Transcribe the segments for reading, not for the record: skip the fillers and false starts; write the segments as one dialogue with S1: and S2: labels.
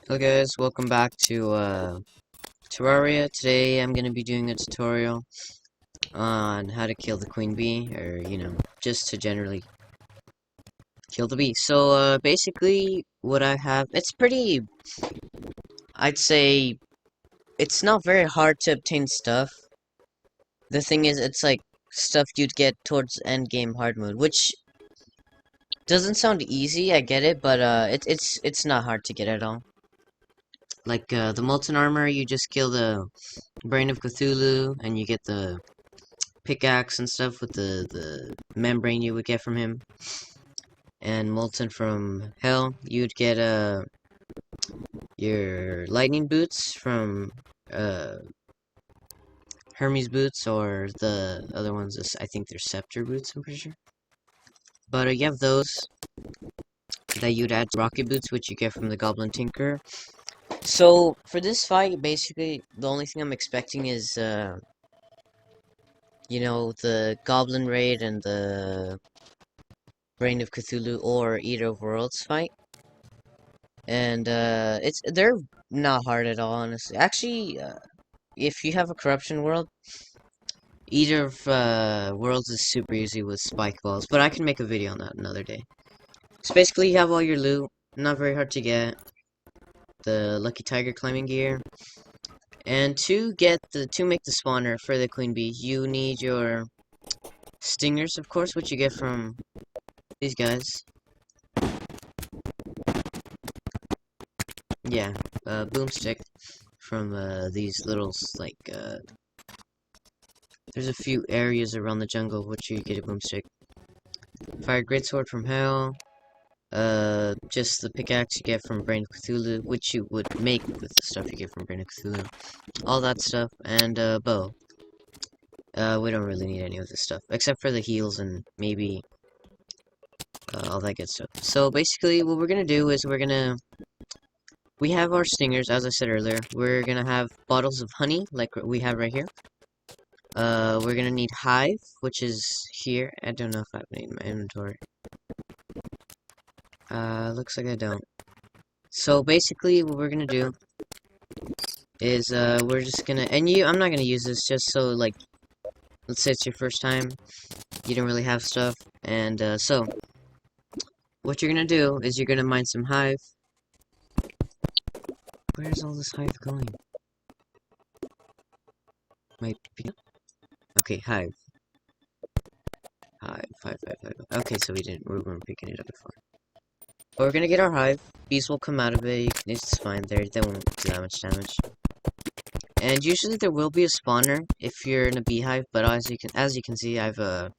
S1: Hello guys, welcome back to Terraria. Today I'm gonna be doing a tutorial on how to kill the queen bee, or just to generally kill the bee. So basically what I have, it's pretty, I'd say it's not very hard to obtain stuff. The thing is, it's like stuff you'd get towards end game hard mode, which doesn't sound easy, I get it, but it's not hard to get at all. Like the molten armor, you just kill the Brain of Cthulhu, and you get the pickaxe and stuff with the membrane you would get from him. And molten from hell, you'd get your lightning boots from Hermes boots, or the other ones is, I think they're scepter boots, I'm pretty sure. But you have those that you'd add to rocket boots, which you get from the Goblin Tinker. So for this fight, basically the only thing I'm expecting is the Goblin Raid and the Brain of Cthulhu or Eater of Worlds fight. And they're not hard at all, honestly. Actually, if you have a corruption world, Eater of Worlds is super easy with spike balls, but I can make a video on that another day. So basically, you have all your loot, not very hard to get. The Lucky Tiger climbing gear. And to make the spawner for the queen bee, you need your stingers, of course, which you get from these guys. Yeah, boomstick from these little there's a few areas around the jungle which you get a boomstick. Fire greatsword from hell. Just the pickaxe you get from Brain of Cthulhu, which you would make with the stuff you get from Brain of Cthulhu. All that stuff, and bow. We don't really need any of this stuff, except for the heals and maybe all that good stuff. So basically, what we're gonna do is we have our stingers, as I said earlier. We're gonna have bottles of honey, like we have right here. We're gonna need hive, which is here. I don't know if I've made my inventory. Looks like I don't. So basically, what we're gonna do is, we're just gonna, I'm not gonna use this just so, like, let's say it's your first time, you don't really have stuff, and, so, what you're gonna do is you're gonna mine some hive. Where's all this hive going? Might be... Okay, hive. Hive. Okay, so we weren't picking it up before. But we're gonna get our hive. Bees will come out of it. It's fine. They won't do that much damage. And usually there will be a spawner if you're in a beehive. But as you can see, I've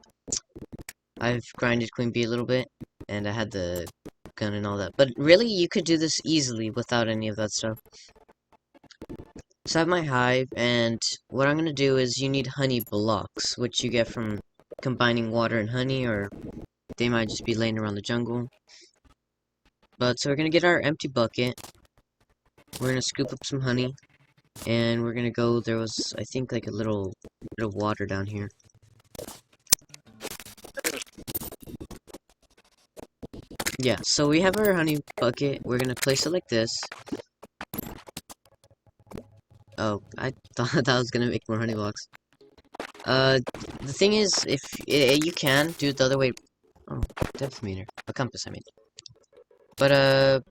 S1: grinded queen bee a little bit, and I had the gun and all that. But really, you could do this easily without any of that stuff. So I have my hive, and what I'm gonna do is you need honey blocks, which you get from combining water and honey, or they might just be laying around the jungle. But so we're gonna get our empty bucket. We're gonna scoop up some honey, and we're gonna go. There was, I think, like a little bit of water down here. Yeah, so we have our honey bucket. We're gonna place it like this. Oh, I thought that was gonna make more honey blocks. The thing is, if you can do it the other way. Oh, depth meter, a compass, I mean. But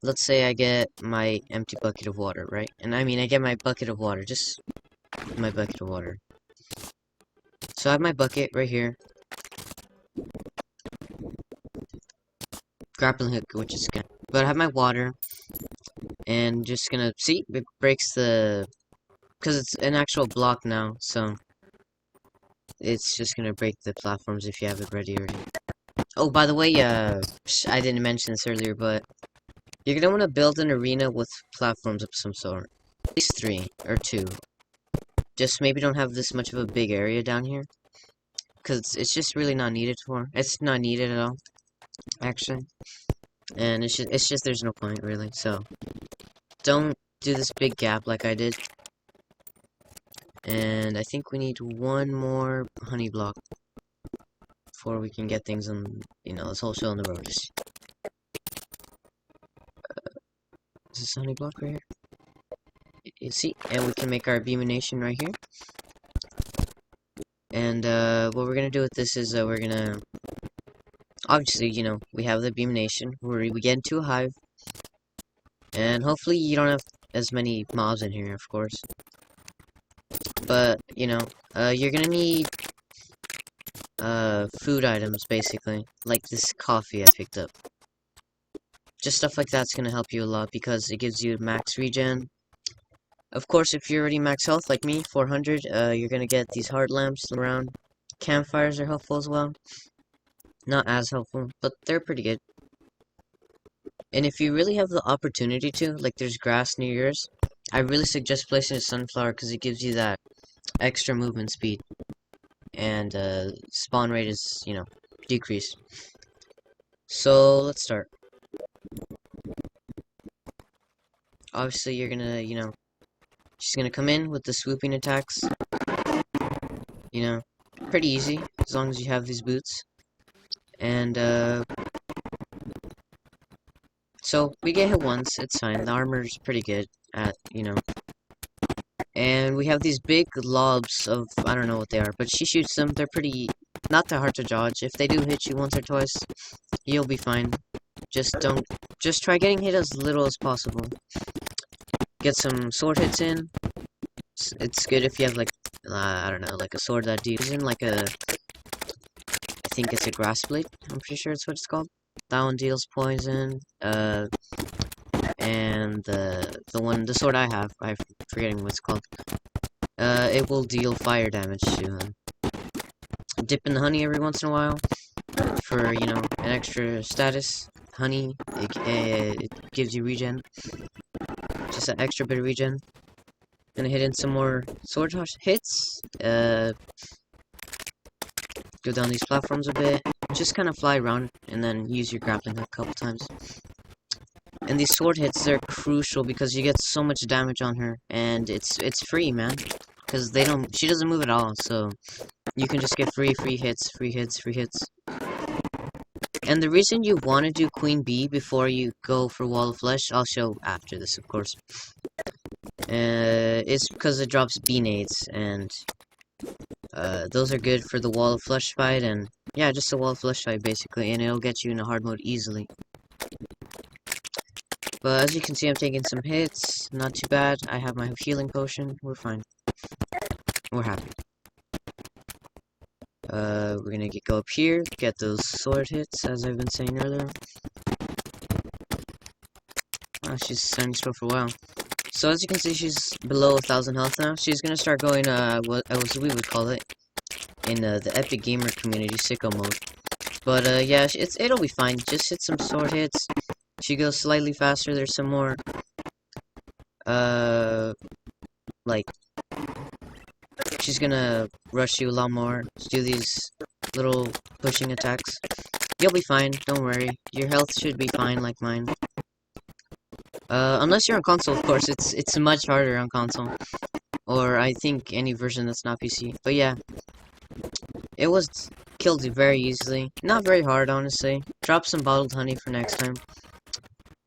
S1: let's say I get my empty bucket of water, right? And I mean, I get my bucket of water, just my bucket of water. So I have my bucket right here. Grappling hook, which is good. But I have my water, and just gonna, see, it breaks because it's an actual block now, so it's just gonna break the platforms if you have it ready already. Oh, by the way, I didn't mention this earlier, but you're gonna want to build an arena with platforms of some sort. At least 3 or 2. Just maybe don't have this much of a big area down here, because it's just really not needed it's not needed at all, actually. And it's just there's no point, really, so don't do this big gap like I did. And I think we need one more honey block before we can get things on, this whole show on the road. this honey block right here. You see, and we can make our beamination right here. And what we're gonna do with this is we're gonna obviously, you know, we have the beamination where we get into a hive, and hopefully you don't have as many mobs in here, of course. But you know, you're gonna need food items basically, like this coffee I picked up. Just stuff like that's gonna help you a lot because it gives you max regen. Of course, if you're already max health like me, 400, you're gonna get these heart lamps around. Campfires are helpful as well. Not as helpful, but they're pretty good. And if you really have the opportunity to, like there's grass near yours, I really suggest placing a sunflower because it gives you that extra movement speed. And spawn rate is, you know, decreased. So let's start. Obviously, you're gonna, you know, she's gonna come in with the swooping attacks. You know, pretty easy as long as you have these boots. And so we get hit once, it's fine. The armor's pretty good at, you know. And we have these big lobs of, I don't know what they are, but she shoots them. They're pretty, not that hard to dodge. If they do hit you once or twice, you'll be fine. Just try getting hit as little as possible. Get some sword hits in. It's good if you have like, I don't know, like a sword that deals in like a, I think it's a grass blade. I'm pretty sure it's what it's called. That one deals poison. And the sword I have, I'm forgetting what it's called. It will deal fire damage to him. Dip in the honey every once in a while for, you know, an extra status. Honey, it gives you regen. Just an extra bit of regen. Gonna hit in some more sword hits. Go down these platforms a bit. Just kind of fly around and then use your grappling hook a couple times. And these sword hits, they're crucial because you get so much damage on her, and it's free, man. Because she doesn't move at all, so you can just get free hits. And the reason you want to do Queen Bee before you go for Wall of Flesh, I'll show after this, of course, is because it drops bee nades, and those are good for the Wall of Flesh fight, and yeah, just a Wall of Flesh fight, basically, and it'll get you in a hard mode easily. But as you can see, I'm taking some hits, not too bad. I have my healing potion, we're fine. We're happy. We're gonna go up here, get those sword hits, as I've been saying earlier. Oh, she's standing still for a while. So as you can see, she's below 1,000 health now. She's gonna start going, what we would call it, in the Epic Gamer community, sicko mode. But, yeah, it'll be fine. Just hit some sword hits. She goes slightly faster. There's some more, like, she's gonna rush you a lot more. Just do these little pushing attacks. You'll be fine, don't worry. Your health should be fine like mine. Unless you're on console, of course. It's much harder on console. Or I think any version that's not PC. But yeah. It was killed very easily. Not very hard, honestly. Drop some bottled honey for next time.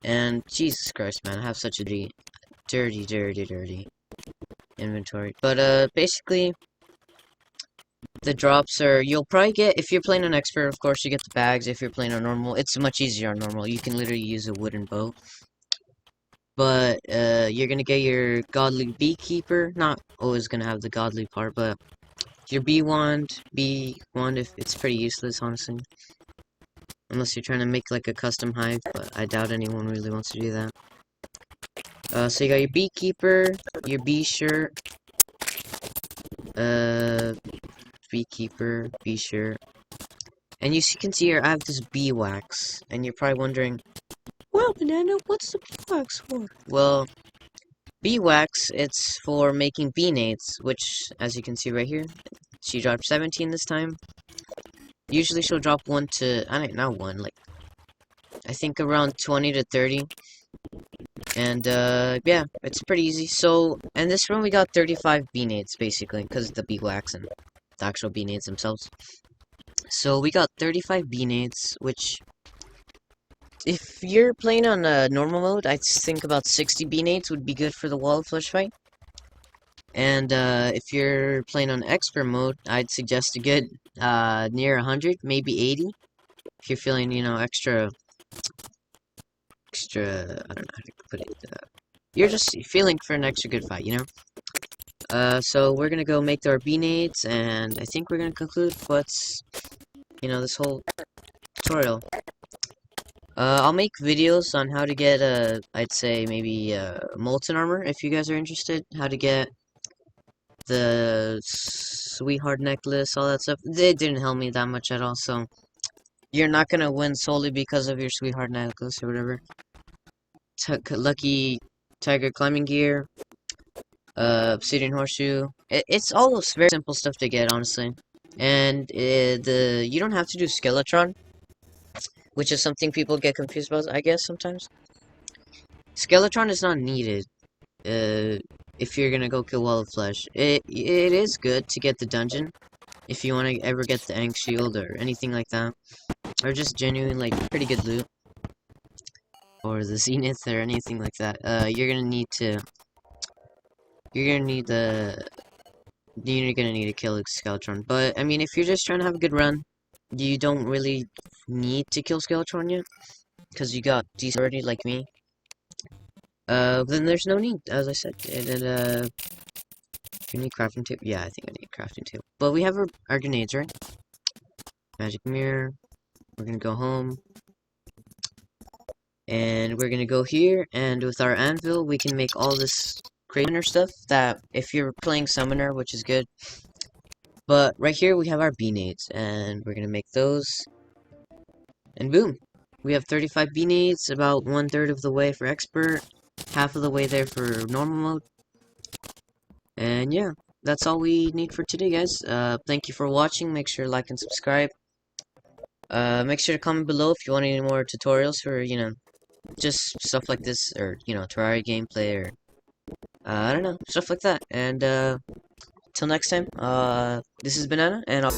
S1: And Jesus Christ, man, I have such a dirty inventory. But basically, the drops are, you'll probably get, if you're playing on expert, of course, you get the bags. If you're playing on normal, it's much easier on normal. You can literally use a wooden bow. But you're gonna get your godly beekeeper. Not always gonna have the godly part, but your bee wand, if it's pretty useless, honestly. Unless you're trying to make like a custom hive, but I doubt anyone really wants to do that. So you got your beekeeper, your bee shirt, beekeeper, bee shirt. And you can see here, I have this bee wax. And you're probably wondering, well, Banana, what's the bee wax for? Well, bee wax, it's for making bee nades, which, as you can see right here, she dropped 17 this time. Usually she'll drop one to, not one, like, I think around 20 to 30. And, yeah, it's pretty easy. So, in this room we got 35 bee nades, basically, because of the bee wax and the actual bee nades themselves. So, we got 35 bee nades, which if you're playing on normal mode, I think about 60 B-nades would be good for the wall of flesh fight. And if you're playing on expert mode, I'd suggest to get near 100, maybe 80. If you're feeling, extra, I don't know how to put it. You're just feeling for an extra good fight, So we're gonna go make our B-nades, and I think we're gonna conclude this whole tutorial. I'll make videos on how to get, I'd say maybe, molten armor, if you guys are interested. How to get the sweetheart necklace, all that stuff. They didn't help me that much at all, so you're not gonna win solely because of your sweetheart necklace or whatever. Lucky tiger climbing gear, obsidian horseshoe. It's all those very simple stuff to get, honestly. And you don't have to do Skeletron, which is something people get confused about, I guess, sometimes. Skeletron is not needed, if you're gonna go kill Wall of Flesh. It is good to get the dungeon, if you want to ever get the Ankh Shield or anything like that. Or just genuine, like, pretty good loot. Or the Zenith or anything like that. You're gonna need to kill a Skeletron. But, I mean, if you're just trying to have a good run, you don't really need to kill Skeletron yet. Because you got decent already, like me. Then there's no need, as I said. And then, do you need crafting table? Yeah, I think I need a crafting table. But we have our grenades, right? Magic mirror. We're gonna go home. And we're gonna go here, and with our anvil, we can make all this summoner stuff that, if you're playing summoner, which is good. But right here, we have our B-nades, and we're gonna make those. And boom! We have 35 B-nades, about 1/3 of the way for expert, half of the way there for normal mode. And yeah, that's all we need for today, guys. Thank you for watching. Make sure to like and subscribe. Make sure to comment below if you want any more tutorials for, just stuff like this, or, Terraria gameplay, or, I don't know, stuff like that. And, till next time, this is Banana, and I'll